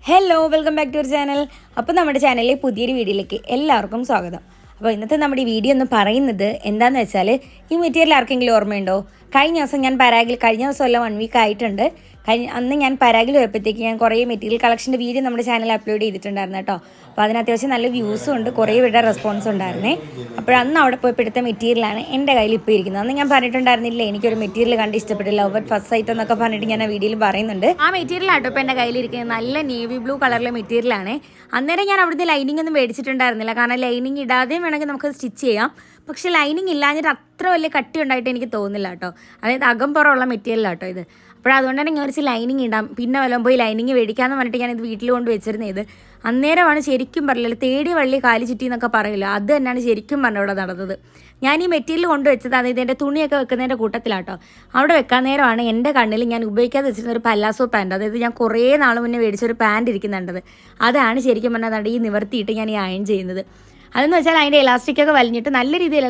Hello welcome back to our channel. അപ്പോൾ നമ്മുടെ ചാനലിലെ പുതിയൊരു വീഡിയോയിലേക്ക് എല്ലാവർക്കും സ്വാഗതം. അപ്പോൾ ഇന്നത്തെ നമ്മുടെ ഈ വീഡിയോ ഒന്ന് പറയുന്നത് എന്താണെന്ന് വെച്ചാൽ, ഈ മെറ്റീരിയൽ ആർക്കെങ്കിലും ഓർമ്മയുണ്ടോ? കഴിഞ്ഞ ദിവസം ഞാൻ പരാഗിൽ, കഴിഞ്ഞ ദിവസമല്ല 1 വീക്ക് ആയിട്ടുണ്ട്, അന്ന് ഞാൻ പരാഗിൽ പോയപ്പോഴത്തേക്ക് ഞാൻ കുറേ മെറ്റീരിയൽ കളക്ഷൻ്റെ വീഡിയോ നമ്മുടെ ചാനലിൽ അപ്ലോഡ് ചെയ്തിട്ടുണ്ടായിരുന്നു കേട്ടോ. അപ്പോൾ അതിന് അത്യാവശ്യം നല്ല വ്യൂസും ഉണ്ട്, കുറേ പേരുടെ റെസ്പോൺസ് ഉണ്ടായിരുന്നേ. അപ്പോഴന്ന് അവിടെ പോയപ്പോൾ എടുത്ത മെറ്റീരിയലാണ് എൻ്റെ കയ്യിൽ ഇപ്പോൾ ഇരിക്കുന്നത്. അന്ന് ഞാൻ പറഞ്ഞിട്ടുണ്ടായിരുന്നില്ല എനിക്കൊരു മെറ്റീരിയൽ കണ്ട് ഇഷ്ടപ്പെട്ടില്ല, ലവ് അറ്റ് ഫസ്റ്റ് സൈറ്റ് എന്നൊക്കെ പറഞ്ഞിട്ട് ഞാൻ ആ വീഡിയോയിൽ പറയുന്നുണ്ട്. ആ മെറ്റീരിയൽ ആട്ടോ ഇപ്പോൾ എൻ്റെ കയ്യിലിരിക്കുന്നത്. നല്ല നേവി ബ്ലൂ കളറിലെ മെറ്റീരിയലാണ്. അന്നേരം ഞാൻ അവിടുത്തെ ലൈനിങ് ഒന്നും മേടിച്ചിട്ടുണ്ടായിരുന്നില്ല, കാരണം ലൈനിങ് ഇടാതെയും വേണമെങ്കിൽ നമുക്ക് സ്റ്റിച്ച് ചെയ്യാം. പക്ഷേ ലൈനിങ് ഇല്ലാഞ്ഞിട്ട് അത്ര വലിയ കട്ടി ഉണ്ടായിട്ട് എനിക്ക് തോന്നുന്നില്ല കേട്ടോ. അതായത് അകം പുറമുള്ള മെറ്റീരിയലാട്ടോ ഇത്. അതുകൊണ്ട് തന്നെ ഞാൻ വെച്ച് ലൈനിങ് ഇടാം, പിന്നെ വല്ലതും പോയി ലൈനിങ് മേടിക്കാമെന്ന് പറഞ്ഞിട്ട് ഞാൻ ഇത് വീട്ടിൽ കൊണ്ട് വെച്ചിരുന്നത്. അന്നേരമാണ് ശരിക്കും പറഞ്ഞില്ല, തേടി വള്ളി കാലി ചുറ്റി എന്നൊക്കെ പറയില്ല, അത് തന്നെയാണ് ശരിക്കും പറഞ്ഞ ഇവിടെ നടന്നത്. ഞാൻ ഈ മെറ്റീരിയൽ കൊണ്ടുവച്ചത്, അതായത് എൻ്റെ തുണിയൊക്കെ വെക്കുന്നതിൻ്റെ കൂട്ടത്തിലാട്ടോ. അവിടെ വെക്കാൻ നേരമാണ് എൻ്റെ കണ്ണിൽ ഞാൻ ഉപയോഗിക്കാതെ വെച്ചിരുന്ന ഒരു പല്ലാസോ പാൻറ്റ്, അതായത് ഞാൻ കുറേ നാൾ മുന്നേ മേടിച്ചൊരു പാൻറ്റ് ഇരിക്കുന്നുണ്ടത്. അതാണ് ശരിക്കും പറഞ്ഞാൽ ഈ നിവർത്തിയിട്ട് ഞാൻ ഈ അയൺ ചെയ്യുന്നത്. അതെന്ന് വെച്ചാൽ അതിൻ്റെ എലാസ്റ്റിക്കൊക്കെ വലിഞ്ഞിട്ട് നല്ല രീതിയിൽ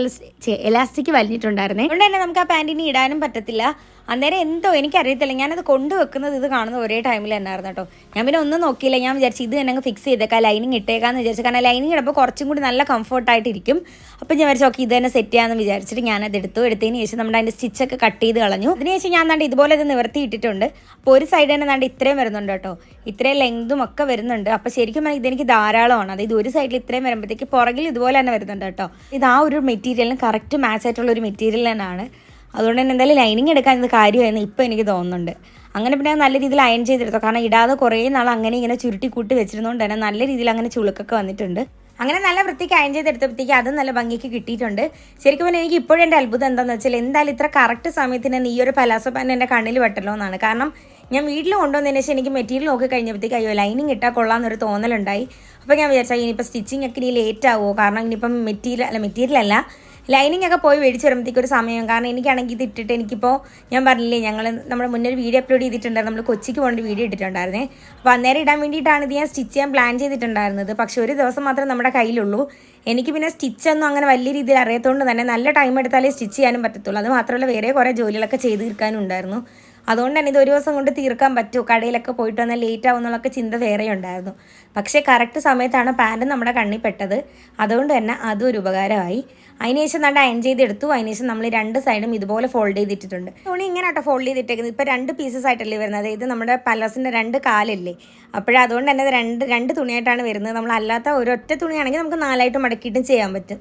എലാസ്റ്റിക് വലിഞ്ഞിട്ടുണ്ടായിരുന്നേ. അതുകൊണ്ട് തന്നെ നമുക്ക് ആ പാൻറ്റിന് ഇടാനും പറ്റത്തില്ല. അന്നേരം എന്തോ എനിക്കറിയത്തില്ല, ഞാനത് കൊണ്ടുവെക്കുന്നത് ഇത് കാണുന്നത് ഒരേ ടൈമിൽ തന്നെയായിരുന്നു കേട്ടോ. ഞാൻ പിന്നെ ഒന്നും നോക്കിയില്ല, ഞാൻ വിചാരിച്ചു ഇത് തന്നെ ഫിക്സ് ചെയ്തേക്കാം, ലൈനിങ് ഇട്ടേക്കാന്ന് വിചാരിച്ചു. കാരണം ലൈനിങ് ഇടുമ്പോൾ കുറച്ചും കൂടി നല്ല കംഫർട്ടായിട്ടിരിക്കും. അപ്പം ഞാൻ വിചാരിച്ചു ഓക്കെ ഇത് തന്നെ സെറ്റ് ചെയ്യാമെന്ന് വിചാരിച്ചിട്ട് ഞാനത് എടുത്തതിന് ശേഷം നമ്മുടെ അതിൻ്റെ സ്റ്റിച്ചൊക്കെ കട്ട് ചെയ്ത് കളഞ്ഞു. അതിനുശേഷം ഞാൻ നാണ്ട് ഇതുപോലെ ഇത് നിവർത്തി ഇട്ടിട്ടുണ്ട്. അപ്പോൾ ഒരു സൈഡ് തന്നെ നാണ്ട് ഇത്രയും വരുന്നുണ്ട് കേട്ടോ, ഇത്രയും ലെങ്തും ഒക്കെ വരുന്നുണ്ട്. അപ്പോൾ ശരിക്കും പറഞ്ഞാൽ ഇതെനിക്ക് ധാരാളമാണ്. അതായത് ഒരു സൈഡിൽ ഇത്രയും വരുമ്പോഴത്തേക്ക് പുറകിൽ ഇതുപോലെ തന്നെ വരുന്നുണ്ട് കേട്ടോ. ഇത് ആ ഒരു മെറ്റീരിയലിന് കറക്റ്റ് മാച്ച് ആയിട്ടുള്ള ഒരു മെറ്റീരിയൽ തന്നെയാണ്. അതുകൊണ്ട് തന്നെ എന്തായാലും ലൈനിങ് എടുക്കാൻ ഇത് കാര്യമായിരുന്നു ഇപ്പോൾ എനിക്ക് തോന്നുന്നുണ്ട്. അങ്ങനെ പിന്നെ നല്ല രീതിയിൽ അയൺ ചെയ്തെടുത്തോ, കാരണം ഇടാതെ കുറേ നാൾ അങ്ങനെ ഇങ്ങനെ ചുരുട്ടി കൂട്ടി വെച്ചിരുന്നതുകൊണ്ട് തന്നെ നല്ല രീതിയിൽ അങ്ങനെ ചുളുക്കൊക്കെ വന്നിട്ടുണ്ട്. അങ്ങനെ നല്ല വൃത്തിക്ക് അയൺ ചെയ്തെടുത്തപ്പോഴത്തേക്ക് അത് നല്ല ഭംഗിക്ക് കിട്ടിയിട്ടുണ്ട്. ശരിക്കും പറഞ്ഞാൽ എനിക്ക് ഇപ്പോഴും എൻ്റെ അത്ഭുതം എന്താണെന്ന് വെച്ചാൽ, എന്തായാലും ഇത്ര കറക്റ്റ് സമയത്തിന് ഈ ഒരു പലാസോ പാൻറ്റ് എൻ്റെ കണ്ണിൽ വെട്ടല്ലോ എന്നാണ്. കാരണം ഞാൻ വീട്ടിൽ കൊണ്ടുവന്നതിന് ശേഷം എനിക്ക് മെറ്റീരിയൽ നോക്കി കഴിഞ്ഞപ്പോഴത്തേക്ക് അയ്യോ ലൈനിങ് ഇട്ടാൽ കൊള്ളാമെന്നൊരു തോന്നലുണ്ടായി. അപ്പോൾ ഞാൻ വിചാരിച്ചാൽ ഇനിയിപ്പോൾ സ്റ്റിച്ചിങ് ഒക്കെ ഇനി ലേറ്റ് ആവുമോ, കാരണം ഇനിയിപ്പം മെറ്റീരിയലല്ല ലൈനിങ് ഒക്കെ പോയി മേടിച്ച് വരുമ്പോഴത്തേക്ക് ഒരു സമയം. കാരണം എനിക്കാണെങ്കിൽ ഇത് ഇട്ടിട്ട് എനിക്കിപ്പോൾ ഞാൻ പറഞ്ഞില്ലേ, നമ്മുടെ മുന്നേ ഒരു വീഡിയോ അപ്ലോഡ് ചെയ്തിട്ടുണ്ടായിരുന്നു, നമ്മൾ കൊച്ചിക്ക് പോകേണ്ട വീഡിയോ ഇട്ടിട്ടുണ്ടായിരുന്നേ. അപ്പോൾ അന്നേരം ഇടാൻ വേണ്ടിയിട്ടാണ് ഇത് ഞാൻ സ്റ്റിച്ച് ചെയ്യാൻ പ്ലാൻ ചെയ്തിട്ടുണ്ടായിരുന്നത്. പക്ഷേ ഒരു ദിവസം മാത്രമേ നമ്മുടെ കയ്യിലുള്ളൂ. എനിക്ക് പിന്നെ സ്റ്റിച്ചൊന്നും അങ്ങനെ വലിയ രീതിയിൽ അറിയാത്തതുകൊണ്ട് തന്നെ നല്ല ടൈം എടുത്താലേ സ്റ്റിച്ച് ചെയ്യാനും പറ്റത്തുള്ളൂ. അത് മാത്രമല്ല വേറെ കുറേ ജോലികളൊക്കെ ചെയ്ത് തീർക്കാനും ഉണ്ടായിരുന്നു. അതുകൊണ്ട് തന്നെ ഇത് ഒരു ദിവസം കൊണ്ട് തീർക്കാൻ പറ്റുമോ, കടയിലൊക്കെ പോയിട്ട് വന്നാൽ ലേറ്റ് ആവുമെന്നുള്ളൊക്കെ ചിന്ത വേറെ ഉണ്ടായിരുന്നു. പക്ഷേ കറക്റ്റ് സമയത്താണ് പാൻറ്റ് നമ്മുടെ കണ്ണിൽ പെട്ടത്. അതുകൊണ്ട് തന്നെ അതും ഒരു ഉപകാരമായി. അതിനുശേഷം നല്ല അയൺ ചെയ്തെടുത്തു. അതിനുശേഷം നമ്മൾ 2 സൈഡും ഇതുപോലെ ഫോൾഡ് ചെയ്തിട്ടിട്ടുണ്ട്. തുണി ഇങ്ങനെ ആട്ടോ ഫോൾഡ് ചെയ്തിട്ടേക്കുന്നത്. ഇപ്പോൾ 2 പീസസ് ആയിട്ടല്ലേ വരുന്നത്, അതായത് നമ്മുടെ പലാസിൻ്റെ 2 കാലല്ലേ. അതുകൊണ്ട് തന്നെ രണ്ട് തുണിയായിട്ടാണ് വരുന്നത്. നമ്മളല്ലാത്ത ഒരൊറ്റ തുണിയാണെങ്കിൽ നമുക്ക് 4ആയിട്ട് മടക്കിയിട്ടും ചെയ്യാൻ പറ്റും.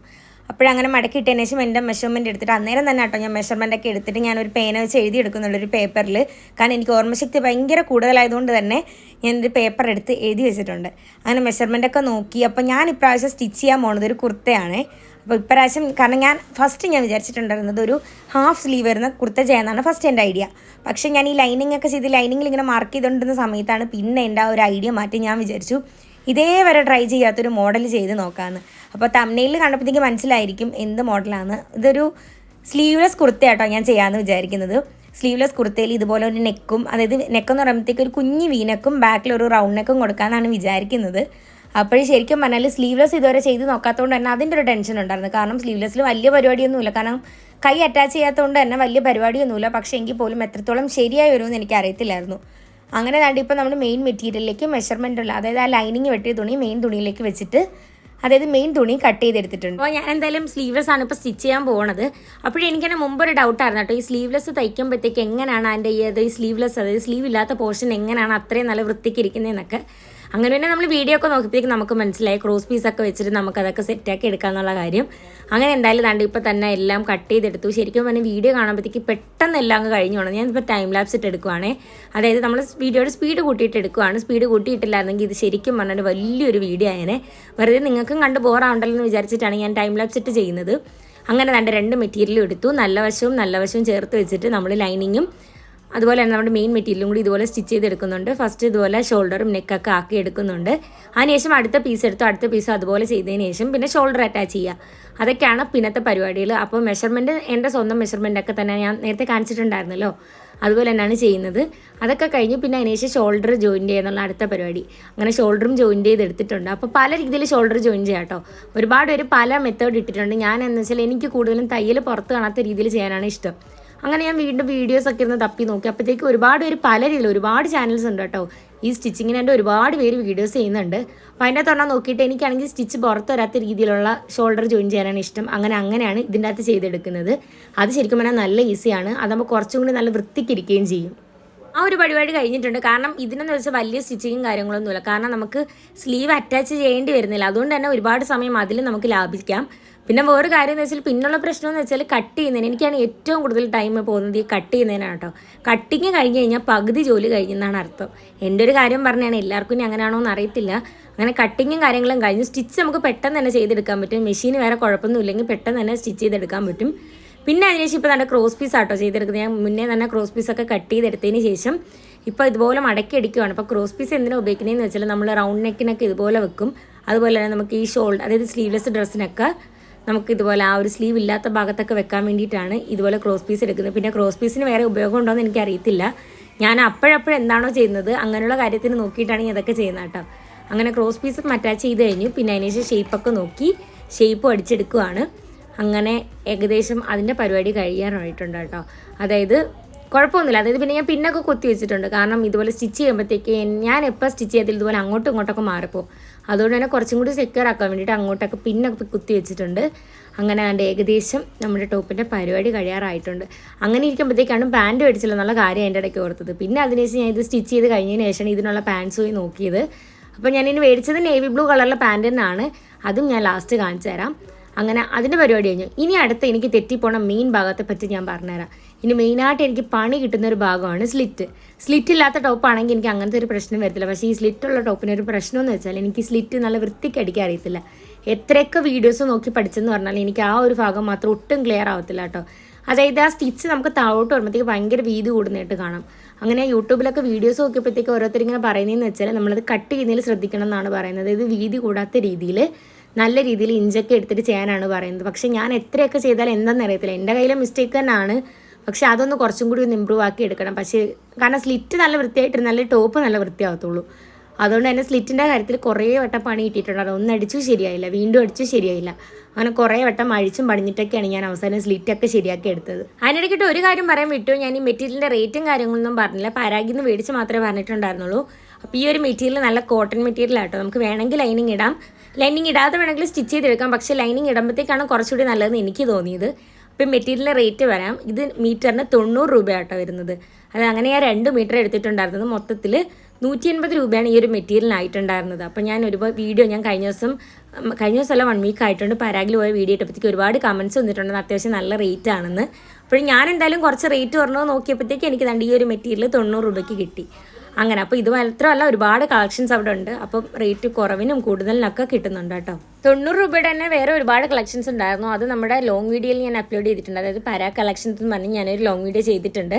അപ്പോഴങ്ങനെ മടക്കിയിട്ടതിന് ശേഷം എൻ്റെ മെഷർമെൻറ്റ് എടുത്തിട്ട് അന്നേരം തന്നെ കേട്ടോ ഞാൻ മെഷർമെൻറ്റൊക്കെ എടുത്തിട്ട് ഞാനൊരു പേന വെച്ച് എഴുതി എടുക്കുന്നുള്ളൊരു പേപ്പറിൽ. കാരണം എനിക്ക് ഓർമ്മശക്തി ഭയങ്കര കൂടുതലായതുകൊണ്ട് തന്നെ ഞാനൊരു പേപ്പർ എടുത്ത് എഴുതി വെച്ചിട്ടുണ്ട്. അങ്ങനെ മെഷർമെൻറ്റൊക്കെ നോക്കി. അപ്പോൾ ഞാൻ ഇപ്രാവശ്യം സ്റ്റിച്ച് ചെയ്യാൻ പോകുന്നത് ഒരു കുർത്തയാണ്. അപ്പോൾ ഇപ്രാവശ്യം കാരണം ഞാൻ വിചാരിച്ചിട്ടുണ്ടായിരുന്നത് ഒരു ഹാഫ് സ്ലീവ് വരുന്ന കുർത്ത ചെയ്യാനാണ് ഫസ്റ്റ് എൻ്റെ ഐഡിയ. പക്ഷേ ഞാൻ ഈ ലൈനിങ് ഒക്കെ ചെയ്ത് ലൈനിങ്ങിൽ ഇങ്ങനെ മാർക്ക് ചെയ്തുകൊണ്ടിരുന്ന സമയത്താണ് പിന്നെ എൻ്റെ ആ ഒരു ഐഡിയ മാറ്റി ഞാൻ വിചാരിച്ചു ഇതേവരെ ട്രൈ ചെയ്യാത്തൊരു മോഡൽ ചെയ്ത് നോക്കാമെന്ന്. അപ്പോൾ തംബ്നെയിലിൽ കണ്ടപ്പോഴത്തേക്ക് മനസ്സിലായിരിക്കും എന്ത് മോഡലാണ്. ഇതൊരു സ്ലീവ്ലെസ് കുർത്തയാട്ടോ ഞാൻ ചെയ്യാമെന്ന് വിചാരിക്കുന്നത്. സ്ലീവ്ലെസ് കുർത്തയിൽ ഇതുപോലെ ഒരു നെക്കും, അതായത് നെക്കെന്ന് പറയുമ്പോഴത്തേക്ക് ഒരു കുഞ്ഞ് വീനെക്കും ബാക്കിൽ ഒരു റൗണ്ട് നെക്കും കൊടുക്കാമെന്നാണ് വിചാരിക്കുന്നത്. അപ്പോൾ ശരിക്കും പറഞ്ഞാൽ സ്ലീവ്ലെസ് ഇതുവരെ ചെയ്ത് നോക്കാത്തതുകൊണ്ട് തന്നെ അതിൻ്റെ ഒരു ടെൻഷൻ ഉണ്ടായിരുന്നു. കാരണം സ്ലീവ്ലെസ്സിൽ വലിയ പരിപാടിയൊന്നുമില്ല, കാരണം കൈ അറ്റാച്ച് ചെയ്യാത്തതുകൊണ്ട് തന്നെ വലിയ പരിപാടിയൊന്നുമില്ല. പക്ഷേ എങ്കിൽ പോലും എത്രത്തോളം ശരിയായി വരുമെന്ന് എനിക്ക് അറിയത്തില്ലായിരുന്നു. അങ്ങനെ കണ്ട് ഇപ്പോൾ നമ്മൾ മെയിൻ മെറ്റീരിയലിലേക്ക് മെഷർമെൻ്റ് ഉള്ള, അതായത് ആ ലൈനിങ് വെട്ടിയ തുണി മെയിൻ തുണിയിലേക്ക് വെച്ചിട്ട്, അതായത് മെയിൻ തുണി കട്ട് ചെയ്തെടുത്തിട്ടുണ്ട്. അപ്പോൾ ഞാൻ എന്തായാലും സ്ലീവ്ലെസ് ആണ് ഇപ്പോൾ സ്റ്റിച്ച് ചെയ്യാൻ പോകുന്നത്. അപ്പോഴെനിക്കെന്നെ മുമ്പൊരു ഡൗട്ടായിരുന്നു കേട്ടോ, ഈ സ്ലീവ്ലെസ് തയ്ക്കുമ്പോഴത്തേക്ക് എങ്ങനെയാണ് അതിൻ്റെ ഈ സ്ലീവ്ലെസ്, അതായത് സ്ലീവ് ഇല്ലാത്ത പോർഷൻ എങ്ങനെയാണ് അത്രയും നല്ല വൃത്തിക്ക് ഇരിക്കുന്നതെന്നൊക്കെ. അങ്ങനെ പിന്നെ നമ്മൾ വീഡിയോ ഒക്കെ നോക്കിയപ്പോഴേക്കും നമുക്ക് മനസ്സിലായി ക്രോസ് പീസൊക്കെ വെച്ചിട്ട് നമുക്കതൊക്കെ സെറ്റാക്കി എടുക്കാമെന്നുള്ള കാര്യം. അങ്ങനെ എന്തായാലും ദാണ്ട് ഇപ്പോൾ തന്നെ എല്ലാം കട്ട് ചെയ്തെടുത്തു. ശരിക്കും പറഞ്ഞാൽ വീഡിയോ കാണുമ്പോഴത്തേക്ക് പെട്ടെന്ന് എല്ലാം അങ്ങ് കഴിഞ്ഞു പോകണം. ഞാനിപ്പോൾ ടൈം ലാപ്സ് ഇട്ട് എടുക്കുവാണേ, അതായത് നമ്മൾ വീഡിയോയുടെ സ്പീഡ് കൂട്ടിയിട്ട് എടുക്കുവാണ്. സ്പീഡ് കൂട്ടിയിട്ടില്ലായിരുന്നെങ്കിൽ ഇത് ശരിക്കും പറഞ്ഞാൽ വലിയൊരു വീഡിയോ ആയനെ. വെറുതെ നിങ്ങൾക്കും കണ്ട് ബോറാവണ്ടല്ലോ എന്ന് വിചാരിച്ചിട്ടാണ് ഞാൻ ടൈം ലാപ്സ് ഇട്ട് ചെയ്യുന്നത്. അങ്ങനെ ദാണ്ട് 2 മെറ്റീരിയലും എടുത്തു. നല്ല വശവും ചേർത്ത് വെച്ചിട്ട് നമ്മൾ ലൈനിങ്ങും അതുപോലെ തന്നെ നമ്മുടെ മെയിൻ മെറ്റീരിയലും കൂടി ഇതുപോലെ സ്റ്റിച്ച് ചെയ്തെടുക്കുന്നുണ്ട്. ഫസ്റ്റ് ഇതുപോലെ ഷോൾഡറും നെക്കൊക്കെ ആക്കി എടുക്കുന്നുണ്ട്. അതിനുശേഷം അടുത്ത പീസ് എടുത്തു, അടുത്ത പീസ് അതുപോലെ ചെയ്തതിന് ശേഷം പിന്നെ ഷോൾഡർ അറ്റാച്ച് ചെയ്യുക. അതൊക്കെയാണ് പിന്നത്തെ പരിപാടികൾ. അപ്പോൾ മെഷർമെൻറ്റ് എൻ്റെ സ്വന്തം മെഷർമെൻറ്റൊക്കെ തന്നെ ഞാൻ നേരത്തെ കാണിച്ചിട്ടുണ്ടായിരുന്നല്ലോ, അതുപോലെ തന്നെയാണ് ചെയ്യുന്നത്. അതൊക്കെ കഴിഞ്ഞ് പിന്നെ അതിനുശേഷം ഷോൾഡർ ജോയിൻ ചെയ്യുന്നുള്ള അടുത്ത പരിപാടി. അങ്ങനെ ഷോൾഡറും ജോയിൻ ചെയ്തെടുത്തിട്ടുണ്ട്. അപ്പോൾ പല രീതിയിൽ ഷോൾഡർ ജോയിൻ ചെയ്യാം കേട്ടോ. ഒരുപാട് പേര് പല മെത്തേഡ് ഇട്ടിട്ടുണ്ട്. ഞാൻ എന്ന് വെച്ചാൽ എനിക്ക് കൂടുതലും തയ്യൽ പുറത്ത് കാണാത്ത രീതിയിൽ ചെയ്യാനാണ് ഇഷ്ടം. അങ്ങനെ ഞാൻ വീണ്ടും വീഡിയോസൊക്കെ ഇരുന്ന് തപ്പി നോക്കി. അപ്പോഴത്തേക്ക് ഒരുപാട് പേര് പല രീതിയിൽ ഒരുപാട് ചാനൽസ് ഉണ്ട് കേട്ടോ. ഈ സ്റ്റിച്ചിങ്ങിന് എൻ്റെ ഒരുപാട് പേര് വീഡിയോസ് ചെയ്യുന്നുണ്ട്. അപ്പോൾ അതിൻ്റെ തുറന്നാൽ നോക്കിയിട്ട് എനിക്കാണെങ്കിൽ സ്റ്റിച്ച് പുറത്ത് വരാത്ത രീതിയിലുള്ള ഷോൾഡർ ജോയിൻ ചെയ്യാനാണ് ഇഷ്ടം. അങ്ങനെയാണ് ഇതിൻ്റെ അകത്ത് ചെയ്തെടുക്കുന്നത്. അത് ശരിക്കും പറഞ്ഞാൽ നല്ല ഈസിയാണ്. അതാകുമ്പോൾ കുറച്ചും കൂടി നല്ല വൃത്തിക്കിരിക്കുകയും ചെയ്യും. ആ ഒരു പരിപാടി കഴിഞ്ഞിട്ടുണ്ട്. കാരണം ഇതിനെന്ന് വെച്ചാൽ വലിയ സ്റ്റിച്ചിങ്ങും കാര്യങ്ങളൊന്നുമില്ല. കാരണം നമുക്ക് സ്ലീവ് അറ്റാച്ച് ചെയ്യേണ്ടി വരുന്നില്ല. അതുകൊണ്ട് തന്നെ ഒരുപാട് സമയം അതിൽ നമുക്ക് ലാഭിക്കാം. പിന്നെ വേറെ കാര്യം എന്ന് വെച്ചാൽ പിന്നുള്ള പ്രശ്നം എന്ന് വെച്ചാൽ കട്ട് ചെയ്യുന്നതിന് എനിക്കാണ് ഏറ്റവും കൂടുതൽ ടൈം പോകുന്നത് ഈ കട്ട് ചെയ്യുന്നതിനാണ് കേട്ടോ. കട്ടിങ് കഴിഞ്ഞ് കഴിഞ്ഞാൽ പകുതി ജോലി കഴിഞ്ഞെന്നാണ് അർത്ഥം. എൻ്റെ ഒരു കാര്യം പറഞ്ഞാണ്, എല്ലാവർക്കും ഇനി അങ്ങനെയാണോ എന്ന് അറിയത്തില്ല. അങ്ങനെ കട്ടിങ്ങും കാര്യങ്ങളും കഴിഞ്ഞ് സ്റ്റിച്ച് നമുക്ക് പെട്ടെന്ന് തന്നെ ചെയ്തെടുക്കാൻ പറ്റും. മെഷീൻ വേറെ കുഴപ്പമൊന്നും ഇല്ലെങ്കിൽ പെട്ടെന്ന് തന്നെ സ്റ്റിച്ച് ചെയ്തെടുക്കാൻ പറ്റും. പിന്നെ അതിനുശേഷം ഇപ്പോൾ നല്ല ക്രോസ് പീസ് ആട്ടോ ചെയ്തെടുക്കുന്നത്. ഞാൻ മുന്നേ തന്നെ ക്രോസ് പീസൊക്കെ കട്ട് ചെയ്തെടുത്തതിന് ശേഷം ഇപ്പോൾ ഇതുപോലെ മടക്കി അടിക്കുകയാണ്. അപ്പോൾ ക്രോസ് പീസ് എന്തിനാണ് ഉപയോഗിക്കുന്നതെന്ന് വെച്ചാൽ നമ്മൾ റൗണ്ട് നെക്കിനൊക്കെ ഇതുപോലെ വെക്കും. അതുപോലെ തന്നെ നമുക്ക് ഈ ഷോൾഡർ, അതായത് സ്ലീവ്ലെസ് ഡ്രസ്സിനൊക്കെ നമുക്ക് ഇതുപോലെ ആ ഒരു സ്ലീവ് ഇല്ലാത്ത ഭാഗത്തൊക്കെ വെക്കാൻ വേണ്ടിയിട്ടാണ് ഇതുപോലെ ക്രോസ് പീസ് എടുക്കുന്നത്. പിന്നെ ക്രോസ് പീസിന് വേറെ ഉപയോഗം ഉണ്ടോ എന്ന് എനിക്കറിയത്തില്ല. ഞാൻ അപ്പോഴപ്പോഴും എന്താണോ ചെയ്യുന്നത് അങ്ങനെയുള്ള കാര്യത്തിന് നോക്കിയിട്ടാണ് ഞാൻ ഇതൊക്കെ ചെയ്യുന്നത് കേട്ടോ. അങ്ങനെ ക്രോസ് പീസ് അറ്റാച്ച് ചെയ്ത് കഴിഞ്ഞു. പിന്നെ അതിനുശേഷം ഷേപ്പൊക്കെ നോക്കി ഷേപ്പും അടിച്ചെടുക്കുകയാണ്. അങ്ങനെ ഏകദേശം അതിൻ്റെ പരിപാടി കഴിയാറായിട്ടുണ്ട് കേട്ടോ. അതായത് കുഴപ്പമൊന്നുമില്ല. അതായത് പിന്നെ ഞാൻ പിന്നൊക്കെ കുത്തി വെച്ചിട്ടുണ്ട്. കാരണം ഇതുപോലെ സ്റ്റിച്ച് ചെയ്യുമ്പോഴത്തേക്ക് ഞാൻ എപ്പോൾ സ്റ്റിച്ച് ചെയ്താൽ ഇതുപോലെ അങ്ങോട്ടും ഇങ്ങോട്ടൊക്കെ മാറിപ്പോവും. അതുകൊണ്ട് തന്നെ കുറച്ചും കൂടി സെക്യൂർ ആക്കാൻ വേണ്ടിയിട്ട് അങ്ങോട്ടൊക്കെ പിന്നൊക്കെ കുത്തി വെച്ചിട്ടുണ്ട്. അങ്ങനെ അതിൻ്റെ ഏകദേശം നമ്മുടെ ടോപ്പിൻ്റെ പരിപാടി കഴിയാറായിട്ടുണ്ട്. അങ്ങനെ ഇരിക്കുമ്പോഴത്തേക്കാണ് പാൻറ്റ് മേടിച്ചില്ല എന്നുള്ള കാര്യം എൻ്റെ ഇടയ്ക്ക് ഓർത്തത്. പിന്നെ അതിനുശേഷം ഞാൻ ഇത് സ്റ്റിച്ച് ചെയ്ത് കഴിഞ്ഞതിന് ശേഷമാണ് ഇതിനുള്ള പാൻറ്റ്സ് പോയി നോക്കിയത്. അപ്പോൾ ഞാൻ ഇനി മേടിച്ചത് നേവി ബ്ലൂ കളറിലെ പാൻറ്റ് തന്നെയാണ്. അതും ഞാൻ ലാസ്റ്റ് കാണിച്ചു തരാം. അങ്ങനെ അതിൻ്റെ പരിപാടി കഴിഞ്ഞു. ഇനി അടുത്ത് എനിക്ക് തെറ്റിപ്പോണ മെയിൻ ഭാഗത്തെ പറ്റി ഞാൻ പറഞ്ഞുതരാം. ഇനി മെയിനായിട്ട് എനിക്ക് പണി കിട്ടുന്ന ഒരു ഭാഗമാണ് സ്ലിറ്റ് ഇല്ലാത്ത ടോപ്പാണെങ്കിൽ എനിക്ക് അങ്ങനത്തെ ഒരു പ്രശ്നം വരത്തില്ല. പക്ഷേ ഈ സ്ലിറ്റുള്ള ടോപ്പിന് ഒരു പ്രശ്നം എന്ന് വെച്ചാൽ എനിക്ക് സ്ലിറ്റ് നല്ല വൃത്തിക്ക് അടിക്കാൻ അറിയത്തില്ല. എത്രയൊക്കെ വീഡിയോസ് നോക്കി പഠിച്ചെന്ന് പറഞ്ഞാൽ എനിക്ക് ആ ഒരു ഭാഗം മാത്രം ഒട്ടും ക്ലിയർ ആവത്തില്ല കേട്ടോ. അതായത് ആ സ്റ്റിച്ച് നമുക്ക് താഴോട്ട് വരുമ്പോഴത്തേക്ക് ഭയങ്കര വീതി കൂടുന്നതായിട്ട് കാണാം. അങ്ങനെ യൂട്യൂബിലൊക്കെ വീഡിയോസ് നോക്കിയപ്പോഴത്തേക്ക് ഓരോരുത്തരിങ്ങനെ പറയുന്നതെന്ന് വെച്ചാൽ നമ്മളത് കട്ട് ചെയ്യുന്നതിൽ ശ്രദ്ധിക്കണം എന്നാണ് പറയുന്നത്. ഇത് വീതി കൂടാത്ത രീതിയിൽ നല്ല രീതിയിൽ ഇഞ്ചൊക്കെ എടുത്തിട്ട് ചെയ്യാനാണ് പറയുന്നത്. പക്ഷേ ഞാൻ എത്രയൊക്കെ ചെയ്താലും എന്താണെന്ന് അറിയത്തില്ല. എൻ്റെ കയ്യിലെ മിസ്റ്റേക്ക് തന്നെയാണ്. പക്ഷേ അതൊന്ന് കുറച്ചും കൂടി ഒന്ന് ഇമ്പ്രൂവ് ആക്കി എടുക്കണം. പക്ഷേ കാരണം സ്ലിറ്റ് നല്ല വൃത്തിയായിട്ടിരുന്നാലേ ടോപ്പ് നല്ല വൃത്തിയാവത്തുള്ളൂ. അതുകൊണ്ട് തന്നെ സ്ലിറ്റിൻ്റെ കാര്യത്തിൽ കുറേ വട്ടം പണി കിട്ടിയിട്ടുണ്ട്. ഒന്ന് അടിച്ചു ശരിയായില്ല, വീണ്ടും അടിച്ചു ശരിയായില്ല. അങ്ങനെ കുറേ വട്ടം അഴിച്ചും പണിഞ്ഞിട്ടൊക്കെയാണ് ഞാൻ അവസാനം സ്ലിറ്റൊക്കെ ശരിയാക്കി എടുത്തത്. അതിനിടയ്ക്കിട്ട് ഒരു കാര്യം പറയാൻ വിട്ടു. ഞാൻ ഈ മെറ്റീരിയലിൻ്റെ റേറ്റും കാര്യങ്ങളൊന്നും പറഞ്ഞില്ല. പരാഗിൽ നിന്ന് മേടിച്ച് മാത്രമേ പറഞ്ഞിട്ടുണ്ടായിരുന്നുള്ളൂ. അപ്പോൾ ഈ ഒരു മെറ്റീരിയൽ നല്ല കോട്ടൺ മെറ്റീരിയൽ ആട്ടോ. നമുക്ക് വേണമെങ്കിൽ ലൈനിങ് ഇടാം, ലൈനിങ് ഇടാതെ വേണമെങ്കിൽ സ്റ്റിച്ച് ചെയ്തെടുക്കാം. പക്ഷേ ലൈനിങ് ഇടുമ്പോഴത്തേക്കാണ് കുറച്ചുകൂടി നല്ലതെന്ന് എനിക്ക് തോന്നിയത്. അപ്പം മെറ്റീരിയലിൻ്റെ റേറ്റ് വരാം. ഇത് മീറ്ററിന് 90 രൂപയാട്ടോ വരുന്നത്. അത് അങ്ങനെ ഞാൻ 2 മീറ്റർ എടുത്തിട്ടുണ്ടായിരുന്നത്. മൊത്തത്തിൽ 180 രൂപയാണ് ഈ ഒരു മെറ്റീരിയലിനായിട്ടുണ്ടായിരുന്നത്. അപ്പോൾ ഞാൻ ഒരുപാട് വീഡിയോ കഴിഞ്ഞ ദിവസമല്ല 1 വീക്ക് ആയിട്ടുണ്ട് പരാഗിൽ പോയ വീഡിയോ ഇട്ടപ്പോഴത്തേക്ക് ഒരുപാട് കമൻറ്റ്സ് വന്നിട്ടുണ്ടെന്ന്, അത്യാവശ്യം നല്ല റേറ്റ് ആണെന്ന്. അപ്പോൾ ഞാൻ എന്തായാലും കുറച്ച് റേറ്റ് കുറഞ്ഞു നോക്കിയപ്പോഴത്തേക്ക് എനിക്ക് ഈ ഒരു മെറ്റീരിയൽ 90 രൂപയ്ക്ക് കിട്ടി. അങ്ങനെ അപ്പോൾ ഇത് മാത്രമല്ല ഒരുപാട് കളക്ഷൻസ് അവിടെ ഉണ്ട്. അപ്പം റേറ്റ് കുറവിനും കൂടുതലിനൊക്കെ കിട്ടുന്നുണ്ട് കേട്ടോ. 90 രൂപയുടെ തന്നെ വേറെ ഒരുപാട് കളക്ഷൻസ് ഉണ്ടായിരുന്നു. അത് നമ്മുടെ ലോങ് വീഡിയോയിൽ ഞാൻ അപ്ലോഡ് ചെയ്തിട്ടുണ്ട്. അതായത് പരാഗ് കളക്ഷൻസ് എന്ന് പറഞ്ഞ് ഞാനൊരു ലോങ് വീഡിയോ ചെയ്തിട്ടുണ്ട്.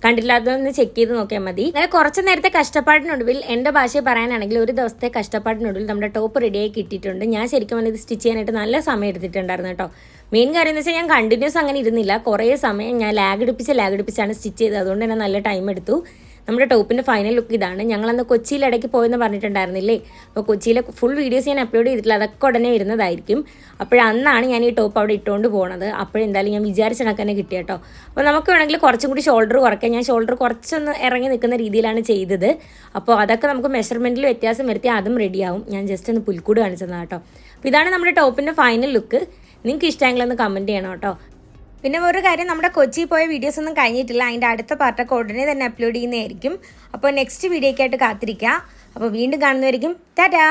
കണ്ടില്ലാത്തതൊന്ന് ചെക്ക് ചെയ്ത് നോക്കിയാൽ മതി. അങ്ങനെ കുറച്ച് നേരത്തെ കഷ്ടപ്പാടിനൊടുവിൽ എൻ്റെ ഭാഷയിൽ പറയാനാണെങ്കിൽ ഒരു ദിവസത്തെ കഷ്ടപ്പാടിനൊടുവിൽ നമ്മുടെ ടോപ്പ് റെഡിയായി കിട്ടിയിട്ടുണ്ട്. ഞാൻ ശരിക്കും പറഞ്ഞാൽ ഇത് സ്റ്റിച്ച് ചെയ്യാനായിട്ട് നല്ല സമയം എടുത്തിട്ടുണ്ടായിരുന്നു കേട്ടോ. മെയിൻ കാര്യം എന്ന് വെച്ചാൽ ഞാൻ കണ്ടിന്യൂസ് അങ്ങനെ ഇരുന്നില്ല. കുറേ സമയം ഞാൻ ലാഗ് അടുപ്പിച്ചാണ് സ്റ്റിച്ച് ചെയ്തത്. അതുകൊണ്ട് തന്നെ നല്ല ടൈം എടുത്തു. നമ്മുടെ ടോപ്പിൻ്റെ ഫൈനൽ ലുക്ക് ഇതാണ്. ഞങ്ങളന്ന് കൊച്ചിയിൽ ഇടയ്ക്ക് പോയെന്ന് പറഞ്ഞിട്ടുണ്ടായിരുന്നില്ലേ. അപ്പോൾ കൊച്ചിയിലെ ഫുൾ വീഡിയോസ് ഞാൻ അപ്ലോഡ് ചെയ്തിട്ടില്ല. അതൊക്കെ ഉടനെ വരുന്നതായിരിക്കും. അപ്പോഴന്നാണ് ഞാൻ ഈ ടോപ്പ് അവിടെ ഇട്ടുകൊണ്ട് പോകുന്നത്. അപ്പോഴെന്തായാലും ഞാൻ വിചാരിച്ച കണക്ക് തന്നെ കിട്ടി കേട്ടോ. അപ്പോൾ നമുക്ക് വേണമെങ്കിൽ കുറച്ചും കൂടി ഷോൾഡർ കുറയ്ക്കാം. ഞാൻ ഷോൾഡർ കുറച്ചൊന്ന് ഇറങ്ങി നിൽക്കുന്ന രീതിയിലാണ് ചെയ്തത്. അപ്പോൾ അതൊക്കെ നമുക്ക് മെഷർമെൻറ്റിൽ വ്യത്യാസം വരുത്തിയാൽ അതും റെഡിയാവും. ഞാൻ ജസ്റ്റ് ഒന്ന് പുൽക്കൂട് കാണിച്ചതാണ് കേട്ടോ. അപ്പോൾ ഇതാണ് നമ്മുടെ ടോപ്പിൻ്റെ ഫൈനൽ ലുക്ക്. നിങ്ങൾക്ക് ഇഷ്ടമെങ്കിലൊന്ന് കമൻറ്റ് ചെയ്യണം കേട്ടോ. പിന്നെ ഒരു കാര്യം, നമ്മുടെ കൊച്ചി പോയ വീഡിയോസ് ഒന്നും കഴിഞ്ഞിട്ടില്ല. അതിൻ്റെ അടുത്ത പാർട്ടൊക്കെ ഉടനെ തന്നെ അപ്ലോഡ് ചെയ്യുന്നതായിരിക്കും. അപ്പോൾ നെക്സ്റ്റ് വീഡിയോയ്ക്കായിട്ട് കാത്തിരിക്കുക. അപ്പോൾ വീണ്ടും കാണുന്നതായിരിക്കും. ടാറ്റാ.